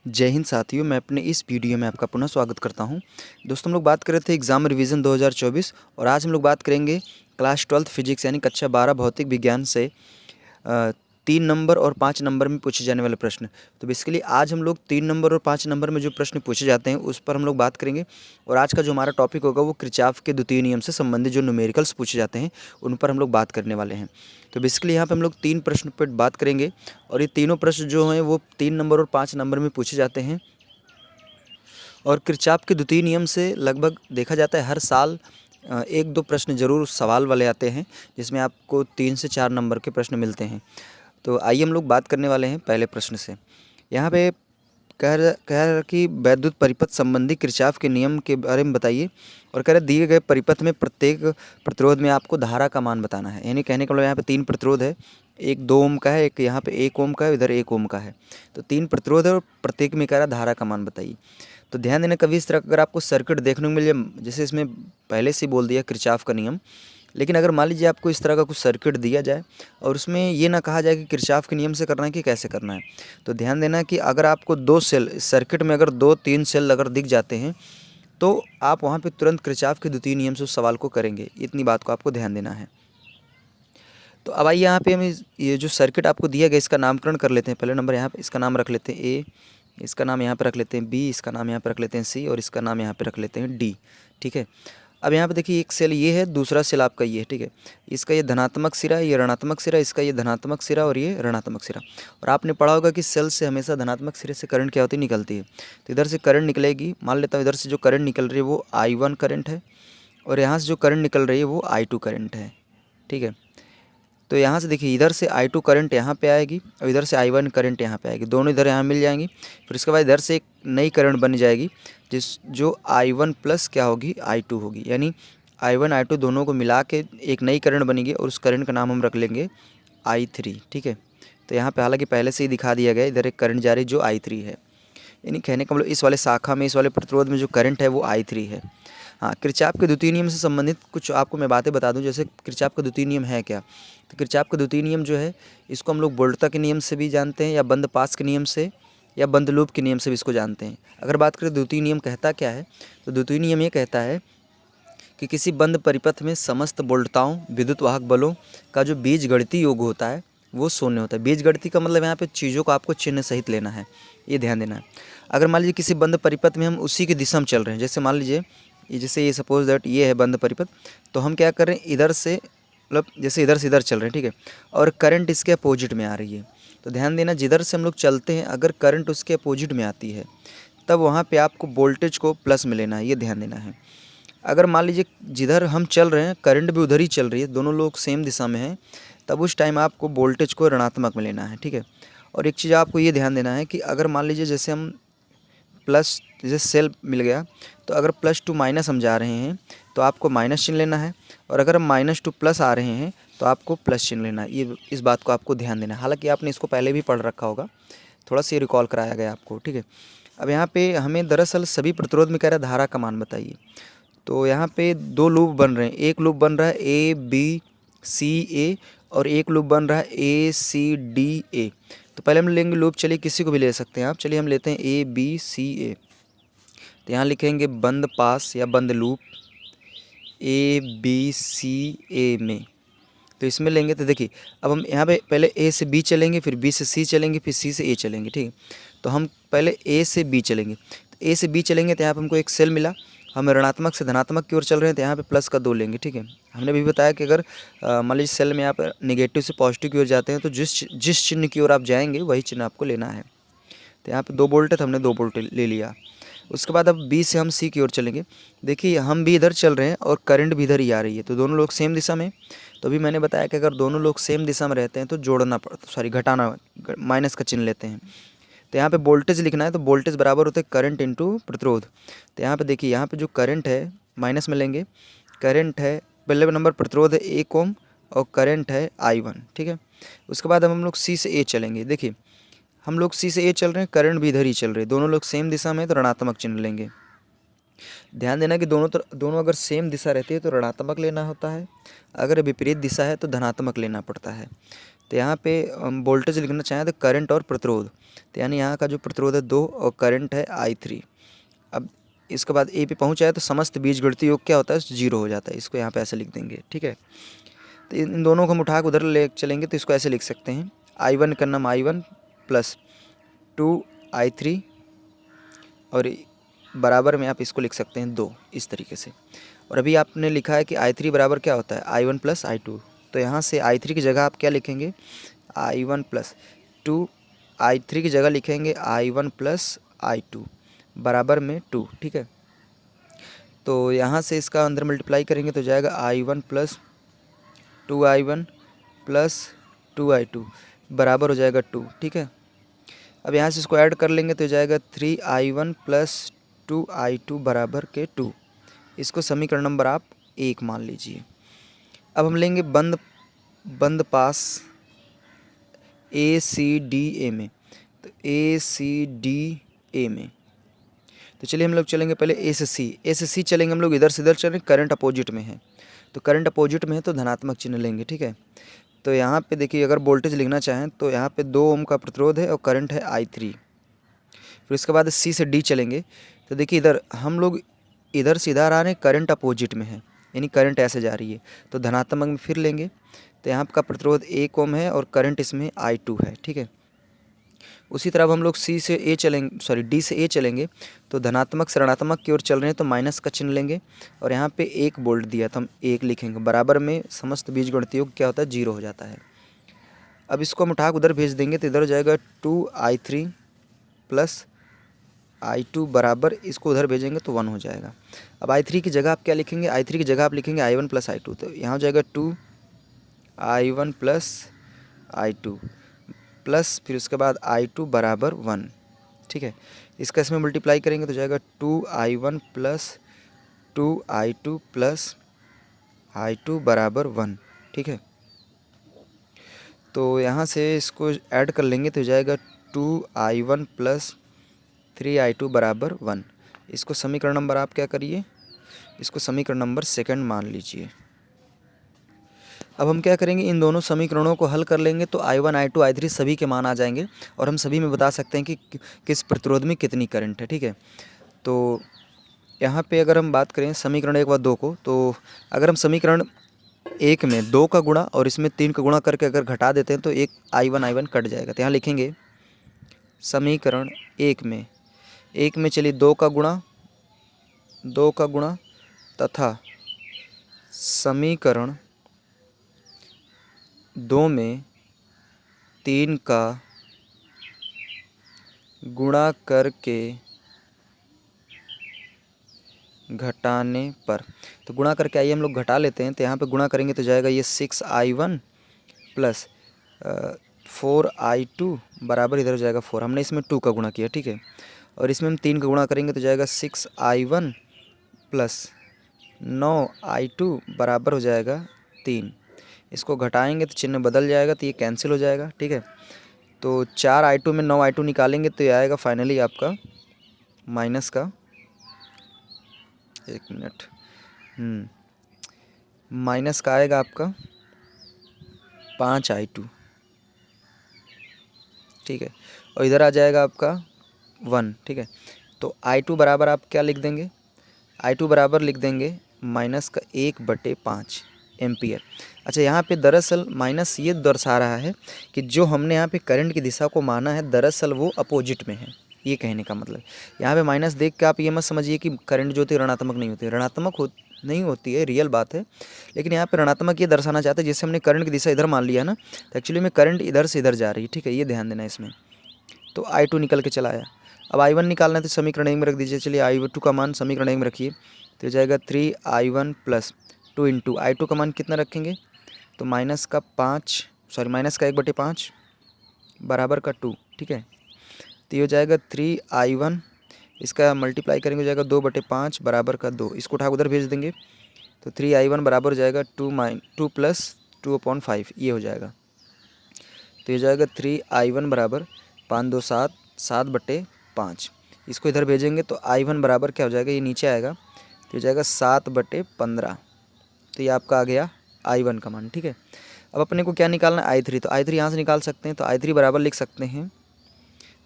जय हिंद साथियों, मैं अपने इस वीडियो में आपका पुनः स्वागत करता हूं। दोस्तों, हम लोग बात कर रहे थे एग्ज़ाम रिवीजन 2024 और आज हम लोग बात करेंगे क्लास 12th फिजिक्स यानी कक्षा 12 भौतिक विज्ञान से 3 नंबर और 5 नंबर में पूछे जाने वाले प्रश्न। तो बेसिकली आज हम लोग 3 नंबर और 5 नंबर में जो प्रश्न पूछे जाते हैं उस पर हम लोग बात करेंगे। और आज का जो हमारा टॉपिक होगा वो किरचॉफ के द्वितीय नियम से संबंधित जो न्यूमेरिकल्स पूछे जाते हैं उन पर हम लोग बात करने वाले हैं। तो बेसिकली यहाँ पे हम लोग 3 प्रश्न पर बात करेंगे और ये तीनों प्रश्न जो हैं वो 3 नंबर और 5 नंबर में पूछे जाते हैं। और किरचॉफ के द्वितीय नियम से लगभग देखा जाता है हर साल 1-2 प्रश्न ज़रूर सवाल वाले आते हैं, जिसमें आपको 3 से 4 नंबर के प्रश्न मिलते हैं। तो आइए हम लोग बात करने वाले हैं पहले प्रश्न से। यहाँ पे कह रहा कि वैद्युत परिपथ संबंधी किरचॉफ के नियम के बारे में बताइए। और कह रहा दिए गए परिपथ में प्रत्येक प्रतिरोध में आपको धारा का मान बताना है। यानी कहने का मतलब यहाँ पे 3 प्रतिरोध है, एक 2 ओम का है, एक यहाँ पे 1 ओम का है, इधर 1 ओम का है। तो 3 प्रतिरोध है और प्रत्येक में कह रहा धारा का मान बताइए। तो ध्यान देना, कभी इस तरह का अगर आपको सर्किट देखने को मिल जाए, जैसे इसमें पहले से बोल दिया किरचॉफ का नियम, लेकिन अगर मान लीजिए आपको इस तरह का कुछ सर्किट दिया जाए और उसमें ये ना कहा जाए कि किरचॉफ के नियम से करना है कि कैसे करना है, तो ध्यान देना कि अगर आपको 2 सेल सर्किट में अगर 2-3 सेल अगर दिख जाते हैं तो आप वहाँ पे तुरंत किरचॉफ के द्वितीय नियम से उस सवाल को करेंगे। इतनी बात को आपको ध्यान देना है। तो अब आइए यहाँ पे हम ये जो सर्किट आपको दिया गया इसका नामकरण कर लेते हैं। पहले नंबर यहाँ पे इसका नाम रख लेते हैं ए, इसका नाम यहाँ पे रख लेते हैं बी, इसका नाम यहाँ पे रख लेते हैं सी और इसका नाम यहाँ पे रख लेते हैं डी। ठीक है। अब यहाँ पे देखिए एक सेल ये है, दूसरा सेल आपका ये है। ठीक है। इसका ये धनात्मक सिरा, ये ऋणात्मक सिरा, इसका ये धनात्मक सिरा और ये ऋणात्मक सिरा। और आपने पढ़ा होगा कि सेल से हमेशा धनात्मक सिरे से करंट क्या होती है, निकलती है। तो इधर से करंट निकलेगी, मान लेता हूँ इधर से जो करंट निकल रही है वो I1 करंट है और यहाँ से जो करंट निकल रही है वो I2 करंट है। ठीक है। तो यहाँ से देखिए इधर से I2 करंट यहाँ पे आएगी और इधर से I1 करंट यहाँ पे आएगी, दोनों इधर यहाँ मिल जाएंगी। फिर इसके बाद इधर से एक नई करंट बन जाएगी जो I1 प्लस क्या होगी, I2 होगी। यानी I1 I2 दोनों को मिला के एक नई करंट बनेगी और उस करंट का नाम हम रख लेंगे I3। ठीक है। तो यहाँ पे हालांकि पहले से ही दिखा दिया गया, इधर एक करंट जा रही जो I3 है। यानी कहने का मतलब इस वाले शाखा में, इस वाले प्रतिरोध में जो करंट है वो I3 है। हाँ, किरचॉफ के द्वितीय नियम से संबंधित कुछ आपको मैं बातें बता दूं। जैसे किरचॉफ का द्वितीय नियम है क्या, तो किरचॉफ का द्वितीय नियम जो है इसको हम लोग वोल्टता के नियम से भी जानते हैं, या बंद पास के नियम से, या बंद लूप के नियम से भी इसको जानते हैं। अगर बात करें द्वितीय नियम कहता क्या है, तो द्वितीय नियम ये कहता है कि किसी बंद परिपथ में समस्त वोल्टताओं विद्युत वाहक बलों का जो बीजगणितीय योग होता है वो शून्य होता है। बीजगणितीय का मतलब यहाँ पे चीज़ों को आपको चिन्ह सहित लेना है, ये ध्यान देना है। अगर मान लीजिए किसी बंद परिपथ में हम उसी की दिशा में चल रहे हैं, जैसे मान लीजिए जैसे ये सपोज दैट ये है बंद परिपथ, तो हम क्या कर रहे हैं, इधर से मतलब जैसे इधर से इधर चल रहे हैं। ठीक है। और करंट इसके अपोजिट में आ रही है, तो ध्यान देना जिधर से हम लोग चलते हैं अगर करंट उसके अपोजिट में आती है तब वहाँ पे आपको वोल्टेज को प्लस में लेना है, ये ध्यान देना है। अगर मान लीजिए जिधर हम चल रहे हैं करंट भी उधर ही चल रही है, दोनों लोग सेम दिशा में हैं, तब उस टाइम आपको वोल्टेज को ऋणात्मक में लेना है। ठीक है। और एक चीज़ आपको ये ध्यान देना है कि अगर मान लीजिए जैसे हम प्लस, जैसे सेल मिल गया, तो अगर प्लस टू माइनस हम जा रहे हैं तो आपको माइनस चिन्ह लेना है, और अगर हम माइनस टू प्लस आ रहे हैं तो आपको प्लस चिन्ह लेना है। ये इस बात को आपको ध्यान देना है। हालांकि आपने इसको पहले भी पढ़ रखा होगा, थोड़ा सा ये रिकॉल कराया गया आपको। ठीक है। अब यहाँ पे हमें दरअसल सभी प्रतिरोध में कह रहा है धारा का मान बताइए। तो यहाँ पे 2 लूप बन रहे हैं, एक लूप बन रहा है ABCA और एक लूप बन रहा है ACDA। तो पहले हम लेंगे लूप, चलिए किसी को भी ले सकते हैं आप, चलिए हम लेते हैं ABCA। तो यहाँ लिखेंगे बंद पास या बंद लूप ABCA में। तो इसमें लेंगे तो देखिए अब हम यहाँ पे पहले A से B चलेंगे, फिर B से C चलेंगे, फिर C से A चलेंगे। ठीक है। तो हम पहले A से B चलेंगे, तो A से B चलेंगे तो यहाँ पे हमको एक सेल मिला, हम ऋणात्मक से धनात्मक की ओर चल रहे हैं तो यहाँ पे प्लस का 2 लेंगे। ठीक है। हमने भी बताया कि अगर मान लीजिए सेल में आप नेगेटिव से पॉजिटिव की ओर जाते हैं तो जिस चिन्ह की ओर आप जाएंगे वही चिन्ह आपको लेना है। तो यहाँ पे 2 वोल्ट है तो हमने 2 वोल्ट ले लिया। उसके बाद अब B से हम C की ओर चलेंगे। देखिए हम भी इधर चल रहे हैं और करंट भी इधर ही आ रही है, तो दोनों लोग सेम दिशा में। तो अभी मैंने बताया कि अगर दोनों लोग सेम दिशा में रहते हैं तो जोड़ना पड़ता, सॉरी घटाना, माइनस का चिन्ह लेते हैं। तो यहाँ पे वोल्टेज लिखना है, तो वोल्टेज बराबर होता है करंट इंटू प्रतिरोध। तो यहाँ पे देखिए यहाँ पे जो करंट है माइनस में लेंगे, करंट है पहले नंबर, प्रतिरोध है 1 ओम और करंट है I1। ठीक है। उसके बाद हम लोग C से A चलेंगे। देखिए हम लोग C से A चल रहे हैं, करंट भी इधर ही चल रहे हैं, दोनों लोग सेम दिशा में, तो ऋणात्मक चिन्ह लेंगे। ध्यान देना कि दोनों अगर सेम दिशा रहती है तो ऋणात्मक लेना होता है, अगर विपरीत दिशा है तो धनात्मक लेना पड़ता है। तो यहाँ पे हम वोल्टेज लिखना चाहें तो करंट और प्रतिरोध, तो यानी यहाँ का जो प्रतिरोध है 2 और करंट है I3। अब इसके बाद ए पे पहुँच आए तो समस्त बीजगणितीय योग क्या होता है, 0 हो जाता है। इसको यहाँ पे ऐसे लिख देंगे, ठीक है। तो इन दोनों को हम उठा के उधर ले चलेंगे तो इसको ऐसे लिख सकते हैं, I1 का नाम I1 प्लस 2I3 और बराबर में आप इसको लिख सकते हैं 2, इस तरीके से। और अभी आपने लिखा है कि I3 बराबर क्या होता है, I1 प्लस I2। तो यहाँ से I3 की जगह आप क्या लिखेंगे, I1 प्लस 2, I3 की जगह लिखेंगे I1 प्लस I2 बराबर में 2, ठीक है। तो यहाँ से इसका अंदर मल्टीप्लाई करेंगे तो जाएगा I1 plus 2I1 plus 2I2 बराबर हो जाएगा 2, ठीक है। अब यहाँ से इसको ऐड कर लेंगे तो जाएगा 3I1 प्लस 2I2 बराबर के 2। इसको समीकरण नंबर आप 1 मान लीजिए। अब हम लेंगे बंद पास ACDA में, तो ACDA में तो चलिए हम लोग चलेंगे पहले एस सी चलेंगे हम लोग, इधर से इधर चलेंगे, करंट अपोजिट में है, तो करंट अपोजिट में है तो धनात्मक चिन्ह लेंगे, ठीक है। तो यहाँ पे देखिए अगर वोल्टेज लिखना चाहें तो यहाँ पे 2 ओम का प्रतिरोध है और करंट है I3। फिर उसके बाद सी से डी चलेंगे तो देखिए इधर हम लोग इधर से इधर आ रहे हैं, करंट अपोजिट में है, यानी करंट ऐसे जा रही है, तो धनात्मक में फिर लेंगे तो यहाँ का प्रतिरोध 1 ओम है और करंट इसमें I2 है, ठीक है। उसी तरह अब हम लोग डी से ए चलेंगे तो धनात्मक से ऋणात्मक की ओर चल रहे हैं तो माइनस का चिन्ह लेंगे और यहाँ पे 1 वोल्ट दिया तो हम 1 लिखेंगे, बराबर में समस्त बीजगणितीय योग क्या होता है, 0 हो जाता है। अब इसको हम उठा के उधर भेज देंगे तो इधर हो जाएगा 2I3 प्लस I2 बराबर, इसको उधर भेजेंगे तो 1 हो जाएगा। अब I3 की जगह आप क्या लिखेंगे, I3 की जगह आप लिखेंगे I1 प्लस I2, तो यहाँ हो जाएगा 2I1 प्लस I2 प्लस फिर उसके बाद I2 बराबर 1, ठीक है। इसका इसमें मल्टीप्लाई करेंगे तो जाएगा 2I1 plus 2I2 plus I2 बराबर 1, ठीक है। तो यहाँ से इसको ऐड कर लेंगे तो जाएगा 2I1 प्लस 3I2 बराबर 1। इसको समीकरण नंबर आप क्या करिए, इसको समीकरण नंबर 2 मान लीजिए। अब हम क्या करेंगे, इन दोनों समीकरणों को हल कर लेंगे तो I1 I2 I3 सभी के मान आ जाएंगे और हम सभी में बता सकते हैं कि किस प्रतिरोध में कितनी करंट है, ठीक है। तो यहाँ पे अगर हम बात करें समीकरण 1 व 2 को, तो अगर हम समीकरण 1 में 2 का गुणा और इसमें 3 का गुणा करके अगर घटा देते हैं तो एक I1 कट जाएगा। तो यहाँ लिखेंगे समीकरण 1 में चलिए 2 का गुणा तथा समीकरण 2 में 3 का गुणा करके घटाने पर, तो गुणा करके आइए हम लोग घटा लेते हैं। तो यहाँ पे गुणा करेंगे तो जाएगा ये 6I1 प्लस 4I2 बराबर, इधर हो जाएगा 4, हमने इसमें 2 का गुणा किया, ठीक है। और इसमें हम 3 का गुणा करेंगे तो जाएगा 6I1 प्लस 9I2 बराबर हो जाएगा 3। इसको घटाएंगे तो चिन्ह बदल जाएगा तो ये कैंसिल हो जाएगा, ठीक है। तो 4I2 में 9I2 निकालेंगे तो ये आएगा फाइनली आपका माइनस का, एक मिनट, माइनस का आएगा आपका 5I2, ठीक है। और इधर आ जाएगा आपका 1, ठीक है। तो I2 बराबर आप क्या लिख देंगे, I2 बराबर लिख देंगे माइनस का 1/5 एम्पियर। अच्छा, यहाँ पे दरअसल माइनस ये दर्शा रहा है कि जो हमने यहाँ पे करंट की दिशा को माना है दरअसल वो अपोजिट में है, ये कहने का मतलब। यहाँ पे माइनस देख के आप ये मत समझिए कि करंट जो होती है ऋणात्मक नहीं होती है, ऋणात्मक नहीं होती है, रियल बात है। लेकिन यहाँ पे ऋणात्मक ये दर्शाना चाहते हैं, जैसे हमने करंट की दिशा इधर मान लिया ना, तो एक्चुअली में करंट इधर से इधर जा रही है, ठीक है, ये ध्यान देना इसमें। तो I2 निकल के चला आया। अब I1 निकालना है तो समीकरण 1 में रख दीजिए। चलिए I2 का मान समीकरण 1 में रखिए तो जाएगा 3I1 प्लस 2 इंटू I2 का मान कितना रखेंगे, तो माइनस का 1/5 बराबर का 2, ठीक है। तो ये हो जाएगा 3I1, इसका मल्टीप्लाई करेंगे हो जाएगा 2/5 बराबर का 2। इसको उठा उधर भेज देंगे तो 3I1 बराबर हो जाएगा 2 प्लस 2/5, ये हो जाएगा। तो ये जाएगा 3I1 बराबर 5 2 7 7/5। इसको इधर भेजेंगे तो I1 बराबर क्या हो जाएगा, ये नीचे आएगा तो हो जाएगा 7/15। तो ये आपका आ गया I1 का मान, ठीक है। अब अपने को क्या निकालना है, I3, तो I3 यहाँ से निकाल सकते हैं। तो I3 बराबर लिख सकते हैं,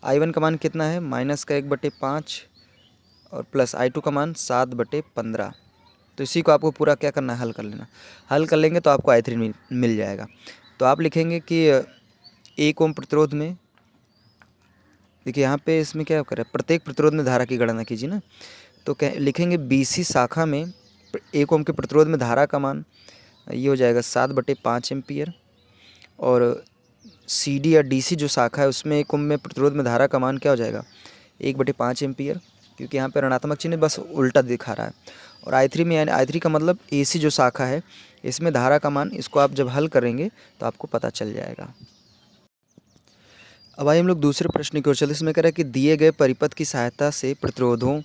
I1 का मान कितना है, -1/5 और प्लस I2 का मान 7/15। तो इसी को आपको पूरा क्या करना है, हल कर लेना। हल कर लेंगे तो आपको I3 मिल जाएगा। तो आप लिखेंगे कि 1 ओम प्रतिरोध में, देखिए यहाँ पे इसमें क्या करें, प्रत्येक प्रतिरोध में धारा की गणना कीजिए ना। तो लिखेंगे BC शाखा में 1 ओम के प्रतिरोध में धारा का मान ये हो जाएगा 7/5 एम्पियर, और CD या DC जो शाखा है उसमें 1 ओम में प्रतिरोध में धारा का मान क्या हो जाएगा, 1/5 एम्पियर, क्योंकि यहाँ पे ऋणात्मक चिन्ह बस उल्टा दिखा रहा है। और I3 में, यानी I3 का मतलब AC जो शाखा है इसमें धारा का मान, इसको आप जब हल करेंगे तो आपको पता चल जाएगा। अब आइए हम लोग दूसरे प्रश्न की ओर चलते हैं। इसमें कह रहा है कि दिए गए परिपथ की सहायता से प्रतिरोधों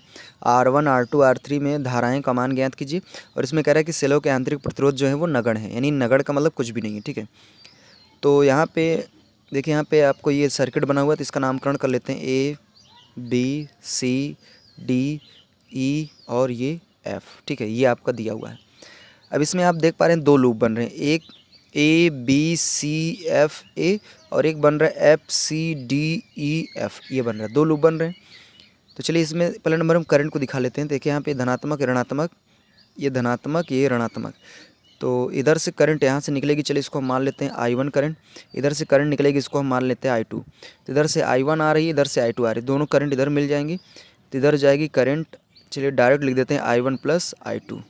R1, R2, R3 में धाराएं का मान ज्ञात कीजिए। और इसमें कह रहा है कि सेलों के आंतरिक प्रतिरोध जो है वो नगण्य है, यानी नगण्य का मतलब कुछ भी नहीं है, ठीक है। तो यहाँ पे देखिए, यहाँ पे आपको ये सर्किट बना हुआ है, तो इसका नामकरण कर लेते हैं A, B, C, D, E और ये F, ठीक है। ये आपका दिया हुआ है। अब इसमें आप देख पा रहे हैं 2 लूप बन रहे हैं, एक A B C F A और एक बन रहा है F C D E F, ये बन रहा है, 2 लूप बन रहे हैं। तो चलिए इसमें पहले नंबर हम करंट को दिखा लेते हैं। देखिए यहाँ पे धनात्मक, ऋणात्मक, ये धनात्मक, ये ऋणात्मक। तो इधर से करंट यहाँ से निकलेगी, चलिए इसको हम मान लेते हैं I1 करंट। इधर से करंट निकलेगी, इसको हम मान लेते हैं I2। तो इधर से I1 आ रही है, इधर से I2 आ रही है, दोनों करंट इधर मिल जाएंगी, तो इधर जाएगी करंट। चलिए डायरेक्ट लिख देते हैं I1 + I2,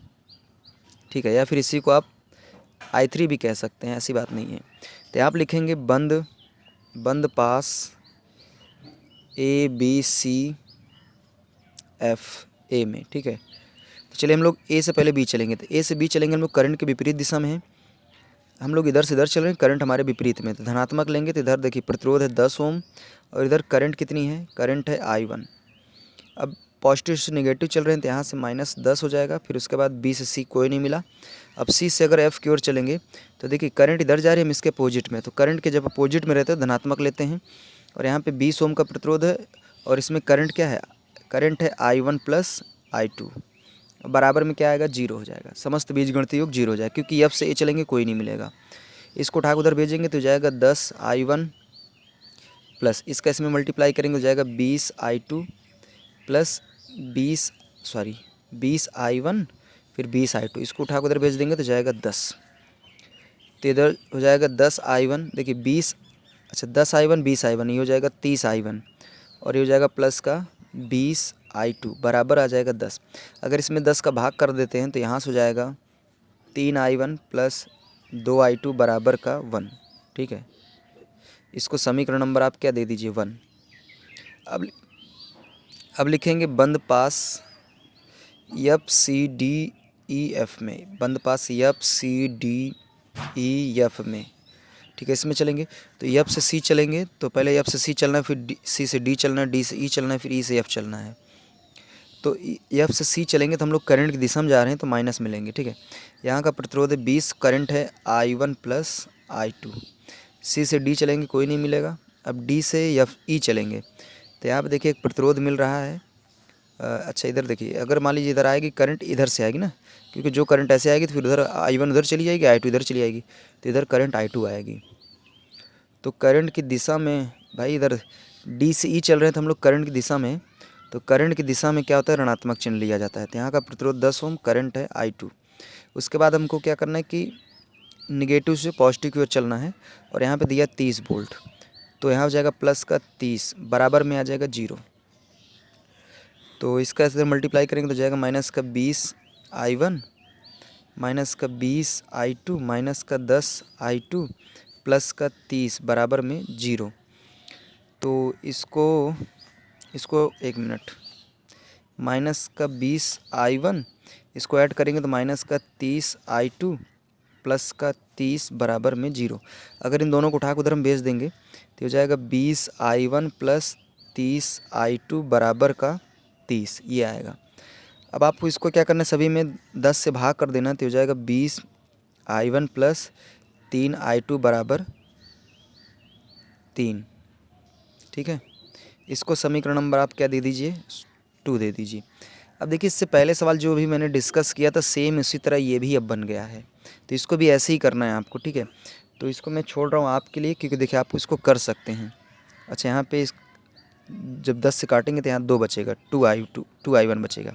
ठीक है। या फिर इसी को आप I3 भी कह सकते हैं, ऐसी बात नहीं है। तो आप लिखेंगे बंद पास A B C F A में, ठीक है। तो चलिए हम लोग A से पहले B चलेंगे। तो A से B चलेंगे हम लोग, करंट के विपरीत दिशा में है, हम लोग इधर से इधर चल रहे हैं, करंट हमारे विपरीत में। तो धनात्मक लेंगे तो इधर देखिए प्रतिरोध है 10 ओम, और इधर करंट कितनी है, करंट है I1। अब पॉजिटिव से नेगेटिव चल रहे हैं, तो यहाँ से -10 हो जाएगा। फिर उसके बाद B से C कोई नहीं मिला। अब C से अगर F की ओर चलेंगे तो देखिए करंट इधर जा रही है, हम इसके अपोजिट में। तो करंट के जब अपोजिट में रहते हैं धनात्मक लेते हैं, और यहाँ पे 20 ओम का प्रतिरोध है, और इसमें करंट क्या है, करंट है I1 + I2, बराबर में क्या आएगा, 0 हो जाएगा। समस्त बीजगणितीय योग 0 हो जाएगा, क्योंकि F से A चलेंगे कोई नहीं मिलेगा। इसको उठा के उधर भेजेंगे तो जाएगा 10 I1 प्लस इसका इसमें मल्टीप्लाई करेंगे तो जाएगा 20 I2 प्लस 20 I1 फिर 20 I2। इसको उठा कर उधर भेज देंगे तो जाएगा 10। तो इधर हो जाएगा 10 I1, देखिए 20, अच्छा 10 I1 20 I1, ये हो जाएगा 30 I1, और ये हो जाएगा प्लस का 20 I2 बराबर आ जाएगा 10। अगर इसमें 10 का भाग कर देते हैं तो यहाँ से हो जाएगा 3 I1 प्लस 2 I2 बराबर का 1, ठीक है। इसको समीकरण नंबर आप क्या दे दीजिए, 1। अब लिखेंगे बंद पास F C D E F में, बंद पास F C D E F में, ठीक है। इसमें चलेंगे तो F से C चलेंगे, तो पहले F से C चलना है, फिर C से D चलना है, D से E चलना है, फिर E से F चलना है। तो F से C चलेंगे तो हम लोग करंट की दिशा में जा रहे हैं, तो माइनस मिलेंगे, ठीक है। यहाँ का प्रतिरोध है 20, करंट है I1 + I2। C से D चलेंगे कोई नहीं मिलेगा। अब D से F E चलेंगे तो यहाँ पे देखिए एक प्रतिरोध मिल रहा है। अच्छा इधर देखिए, अगर मान लीजिए इधर आएगी करंट, इधर से आएगी ना, क्योंकि जो करंट ऐसे आएगी तो फिर उधर I1 उधर चली जाएगी, I2 इधर चली आएगी, तो इधर करंट I2 आएगी। तो करंट की दिशा में भाई, इधर D से E चल रहे हैं तो हम लोग करंट की दिशा में, तो करंट की दिशा में क्या होता है, ऋणात्मक चिन्ह लिया जाता है। तो यहाँ का प्रतिरोध 10 ओम, करंट है I2। उसके बाद हमको क्या करना है कि निगेटिव से पॉजिटिव की ओर चलना है, और यहाँ पे दिया 30 वोल्ट, तो यहाँ हो जाएगा प्लस का 30 बराबर में आ जाएगा 0। तो इसका इधर मल्टीप्लाई करेंगे तो जाएगा -20 I1 -20 I2 -10 I2 प्लस का 30 बराबर में 0। तो इसको एक मिनट, -20 I1, इसको ऐड करेंगे तो -30 I2 प्लस का 30 बराबर में 0। अगर इन दोनों को उठा कर उधर हम भेज देंगे तो हो जाएगा 20 I1 प्लस 30 I2 बराबर का 30, ये आएगा। अब आपको इसको क्या करना है, सभी में 10 से भाग कर देना, तो हो जाएगा 20 I1 प्लस 3 I2 बराबर 3, ठीक है। इसको समीकरण नंबर आप क्या दे दीजिए, 2 दे दीजिए। अब देखिए इससे पहले सवाल जो भी मैंने डिस्कस किया था सेम उसी तरह ये भी अब बन गया है, तो इसको भी ऐसे ही करना है आपको, ठीक है। तो इसको मैं छोड़ रहा हूँ आपके लिए, क्योंकि देखिए आप इसको कर सकते हैं। अच्छा, यहाँ पे जब 10 से काटेंगे तो यहाँ 2 बचेगा, 2i1 बचेगा।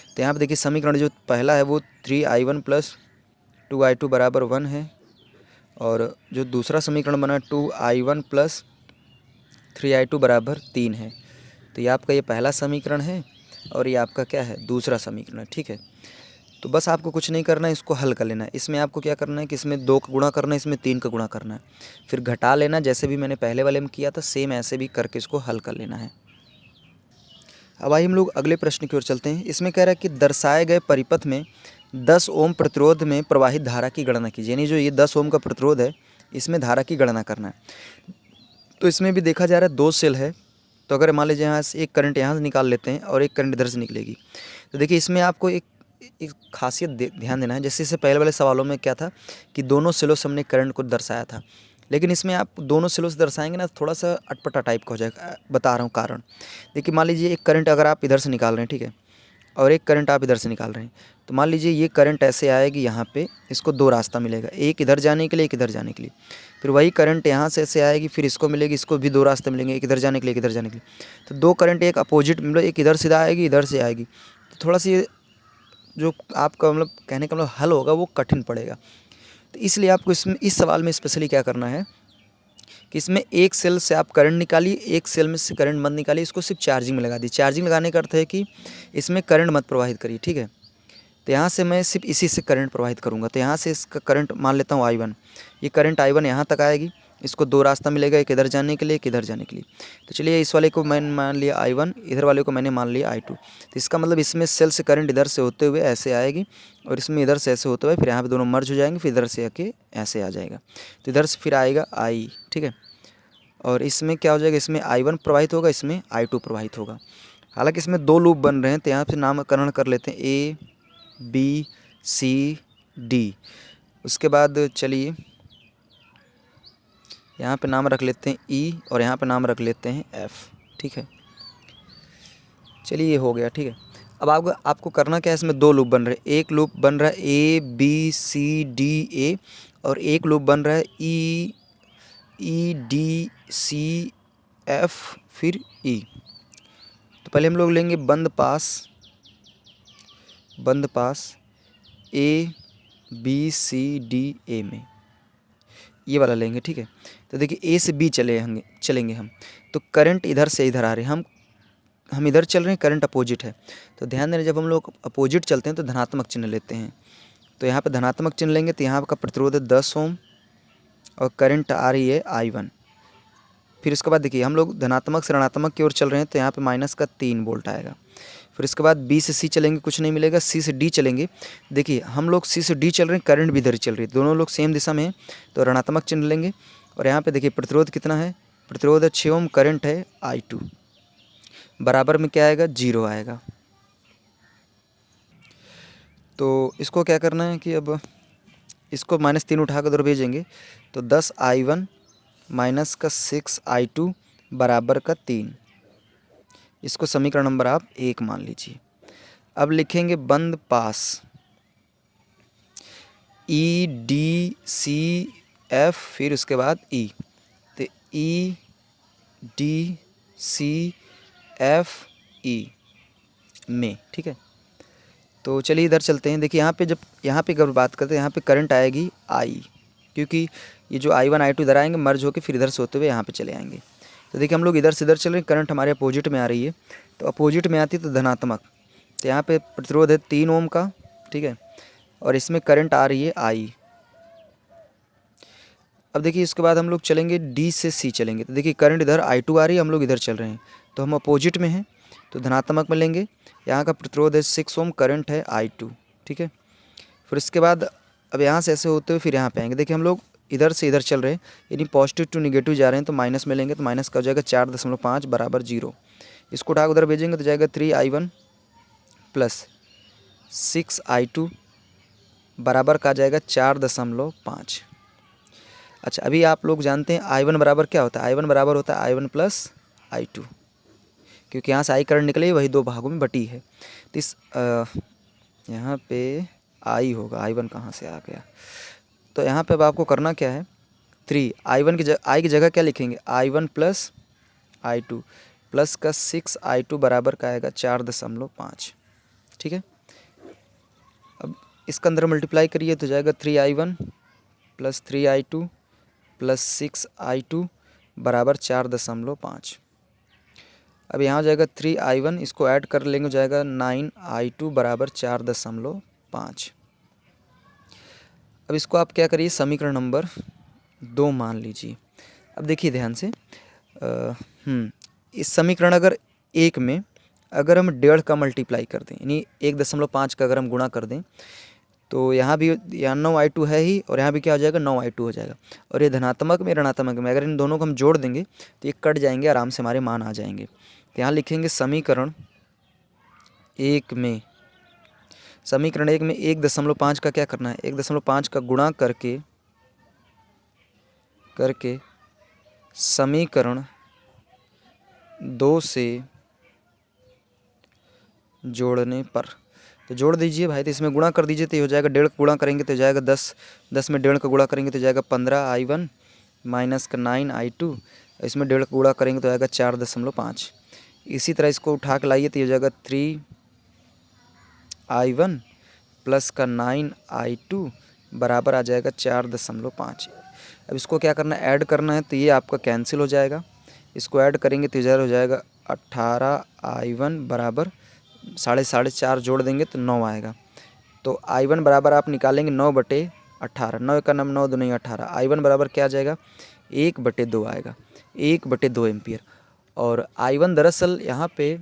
तो यहाँ पे देखिए समीकरण जो पहला है वो 3i1 प्लस 2i2 बराबर 1 है, और जो दूसरा समीकरण बना 2i1 प्लस 3i2 बराबर 3 है। तो ये आपका ये पहला समीकरण है और ये आपका क्या है, दूसरा समीकरण है। ठीक है, तो बस आपको कुछ नहीं करना है, इसको हल कर लेना है। इसमें आपको क्या करना है कि इसमें 2 का गुणा करना है, इसमें 3 का गुणा करना है, फिर घटा लेना, जैसे भी मैंने पहले वाले में किया था सेम ऐसे भी करके इसको हल कर लेना है। अब आइए हम लोग अगले प्रश्न की ओर चलते हैं। इसमें कह रहा है कि दर्शाए गए परिपथ में 10 ओम प्रतिरोध में प्रवाहित धारा की गणना कीजिए। यानी जो ये 10 ओम का प्रतिरोध है इसमें धारा की गणना करना है। तो इसमें भी देखा जा रहा है 2 सेल है, तो अगर मान लीजिए यहाँ से एक करंट यहाँ से निकाल लेते हैं और एक करंट इधर से निकलेगी, तो देखिए इसमें आपको एक खासियत ध्यान देना है। जैसे इससे पहले वाले सवालों में क्या था कि दोनों सेलों से हमने करंट को दर्शाया था, लेकिन इसमें आप दोनों सेलों से दर्शाएंगे ना थोड़ा सा अटपटा टाइप का हो जाएगा। बता रहा हूँ कारण। देखिए मान लीजिए एक करंट अगर आप इधर से निकाल रहे हैं, ठीक है, और एक करंट आप इधर से निकाल रहे हैं, तो मान लीजिए ये करंट ऐसे आएगी यहाँ पे, इसको 2 रास्ता मिलेगा, एक इधर जाने के लिए, एक इधर जाने के लिए। फिर वही करंट यहाँ से ऐसे आएगी, फिर इसको मिलेगी, इसको भी 2 रास्ते मिलेंगे, एक इधर जाने के लिए, एक इधर जाने के लिए। तो 2 करंट एक अपोजिट, मतलब एक इधर सीधा आएगी, इधर से आएगी, तो थोड़ा सी जो आपका मतलब कहने का मतलब हल होगा वो कठिन पड़ेगा। तो इसलिए आपको इसमें इस सवाल में स्पेशली क्या करना है कि इसमें एक सेल से आप करंट निकालिए, एक सेल में से करंट मत निकालिए, इसको सिर्फ चार्जिंग में लगा दीजिए। चार्जिंग लगाने का अर्थ है कि इसमें करंट मत प्रवाहित करिए। ठीक है, तो यहाँ से मैं सिर्फ इसी से करंट प्रवाहित करूँगा। तो यहाँ से इसका करंट मान लेता हूँ i1, ये करंट i1 यहाँ तक आएगी, इसको 2 रास्ता मिलेगा, एक इधर जाने के लिए, एक इधर जाने के लिए। तो चलिए इस वाले को मैंने मान लिया i1, इधर वाले को मैंने मान लिया i2। तो इसका मतलब इसमें सेल से करंट इधर से होते हुए ऐसे आएगी, और इसमें इधर से ऐसे होते हुए फिर यहाँ पे दोनों मर्ज हो जाएंगे, फिर इधर से आके ऐसे आ जाएगा। तो इधर से फिर आएगा i। ठीक है, और इसमें क्या हो जाएगा, इसमें i1 प्रवाहित होगा, इसमें i2 प्रवाहित होगा। हालांकि इसमें 2 लूप बन रहे हैं, तो यहाँ पे नामकरण कर लेते हैं ए बी सी डी। उसके बाद चलिए यहाँ पे नाम रख लेते हैं ई, और यहाँ पे नाम रख लेते हैं एफ। ठीक है, चलिए ये हो गया। ठीक है, अब आपको करना क्या है, इसमें 2 लूप बन रहे हैं। एक लूप बन रहा है A B C D A, और एक लूप बन रहा है ई डी सी एफ फिर ई। तो पहले हम लोग लेंगे बंद पास A B C D A में, ये वाला लेंगे। ठीक है, तो देखिए ए से बी चलेंगे हम, तो करंट इधर से इधर आ रहे हैं, हम इधर चल रहे हैं, करंट अपोजिट है। तो ध्यान देना, जब हम लोग अपोजिट चलते हैं तो धनात्मक चिन्ह लेते हैं। तो यहाँ पे धनात्मक चिन्ह लेंगे, तो यहाँ का प्रतिरोध है 10 ओम और करंट आ रही है i1। फिर उसके बाद देखिए हम लोग धनात्मक से ऋणात्मक की ओर चल रहे हैं, तो यहाँ पे माइनस का 3 वोल्ट आएगा। फिर इसके बाद बी से सी चलेंगे, कुछ नहीं मिलेगा। सी से डी चलेंगे, देखिए हम लोग सी से डी चल रहे हैं, करंट भी इधर चल रही है, दोनों लोग सेम दिशा में हैं, तो ऋणात्मक चिन्ह लेंगे। और यहाँ पे देखिए प्रतिरोध कितना है, प्रतिरोध है 6 ओम, करंट है i2, बराबर में क्या आएगा, 0 आएगा। तो इसको क्या करना है कि अब इसको -3 उठा कर उधर भेजेंगे, तो 10i1 माइनस का 6i2 बराबर का 3। इसको समीकरण नंबर आप 1 मान लीजिए। अब लिखेंगे बंद पास ई डी सी एफ, फिर उसके बाद ई। तो E D C F E में। ठीक है, तो चलिए इधर चलते हैं। देखिए यहाँ पे अगर बात करते हैं, यहाँ पे करंट आएगी आई, क्योंकि ये जो i1 i2 इधर आएंगे, मर्ज होकर फिर इधर से होते हुए यहाँ पे चले आएंगे। तो देखिए हम लोग इधर से इधर चल रहे हैं, करंट हमारे अपोजिट में आ रही है, तो अपोजिट में आती है तो धनात्मक। तो यहाँ पे प्रतिरोध है 3 ओम का। ठीक है, और इसमें करंट आ रही है आई। अब देखिए इसके बाद हम लोग चलेंगे डी से सी चलेंगे, तो देखिए करंट इधर i2 आ रही है, हम लोग इधर चल रहे हैं, तो हम अपोजिट में हैं, तो धनात्मक में लेंगे। यहाँ का प्रतिरोध है 6 ओम, करंट है i2। ठीक है, फिर इसके बाद अब यहाँ से ऐसे होते हुए फिर यहाँ पे आएंगे। देखिए हम लोग इधर से इधर चल रहे हैं, यानी पॉजिटिव टू निगेटिव जा रहे हैं, तो माइनस में लेंगे, तो माइनस का हो जाएगा 4.5 बराबर 0। इसको उठा उधर भेजेंगे तो जाएगा 3i1 प्लस 6i2 बराबर का जाएगा 4.5। अच्छा, अभी आप लोग जानते हैं i1 बराबर क्या होता है, i1 बराबर होता है i1 प्लस i2, क्योंकि यहाँ से आई करंट निकले वही 2 भागों में बटी है। तो इस यहाँ पे आई होगा, i1 कहाँ से आ गया। तो यहाँ पे अब आपको करना क्या है, 3 आई की जगह क्या लिखेंगे, I1 प्लस I2 प्लस का 6I2 बराबर का आएगा 4.5। ठीक है, अब इसका अंदर मल्टीप्लाई करिए तो जाएगा 3I1 plus 3I2 plus 6I2 बराबर 4.5। अब यहाँ जाएगा 3I1, इसको ऐड कर लेंगे, जाएगा 9I2 बराबर 4.5। अब इसको आप क्या करिए, समीकरण नंबर 2 मान लीजिए। अब देखिए ध्यान से, इस समीकरण अगर 1 में अगर हम 1.5 का मल्टीप्लाई कर दें, यानी 1.5 का अगर हम गुणा कर दें, तो यहाँ भी, यहाँ 9I2 है ही, और यहाँ भी क्या हो जाएगा, 9I2 हो जाएगा। और ये धनात्मक में ऋणात्मक में अगर इन दोनों को हम जोड़ देंगे तो ये कट जाएंगे, आराम से हमारे मान आ जाएंगे। तो यहाँ लिखेंगे समीकरण 1 में, समीकरण 1 में 1.5 का क्या करना है, 1.5 का गुणा करके समीकरण 2 से जोड़ने पर, तो जोड़ दीजिए भाई, तो इसमें गुणा कर दीजिए तो ये हो जाएगा, 1.5 का गुणा करेंगे तो जाएगा 10, 10 में 1.5 का गुणा करेंगे तो जाएगा 15I1 माइनस का 9I2, इसमें 1.5 का गुणा करेंगे तो आएगा 4.5। इसी तरह इसको उठा के लाइए तो ये हो जाएगा 3I1 प्लस का 9I2 बराबर आ जाएगा 4.5। अब इसको क्या करना है, ऐड करना है, तो ये आपका कैंसिल हो जाएगा। इसको ऐड करेंगे तो इधर हो जाएगा 18I1 बराबर 4.5 जोड़ देंगे तो 9 आएगा। तो I1 बराबर आप निकालेंगे 9/18, 9 का नाम 9 दूनी 18, I1 बराबर क्या आ जाएगा, 1/2 आएगा, 1/2 एम्पियर। और I1 दरअसल यहाँ पे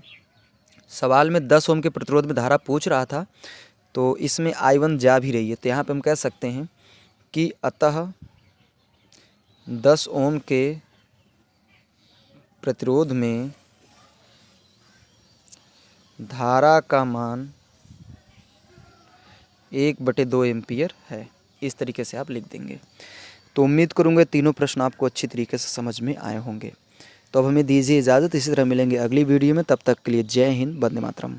सवाल में 10 ओम के प्रतिरोध में धारा पूछ रहा था, तो इसमें I1 जा भी रही है, तो यहाँ पे हम कह सकते हैं कि अतः 10 ओम के प्रतिरोध में धारा का मान 1/2 एम्पियर है। इस तरीके से आप लिख देंगे। तो उम्मीद करूँगा तीनों प्रश्न आपको अच्छी तरीके से समझ में आए होंगे। तो अब हमें दीजिए इजाज़त, इसी तरह मिलेंगे अगली वीडियो में। तब तक के लिए जय हिंद, वंदे मातरम।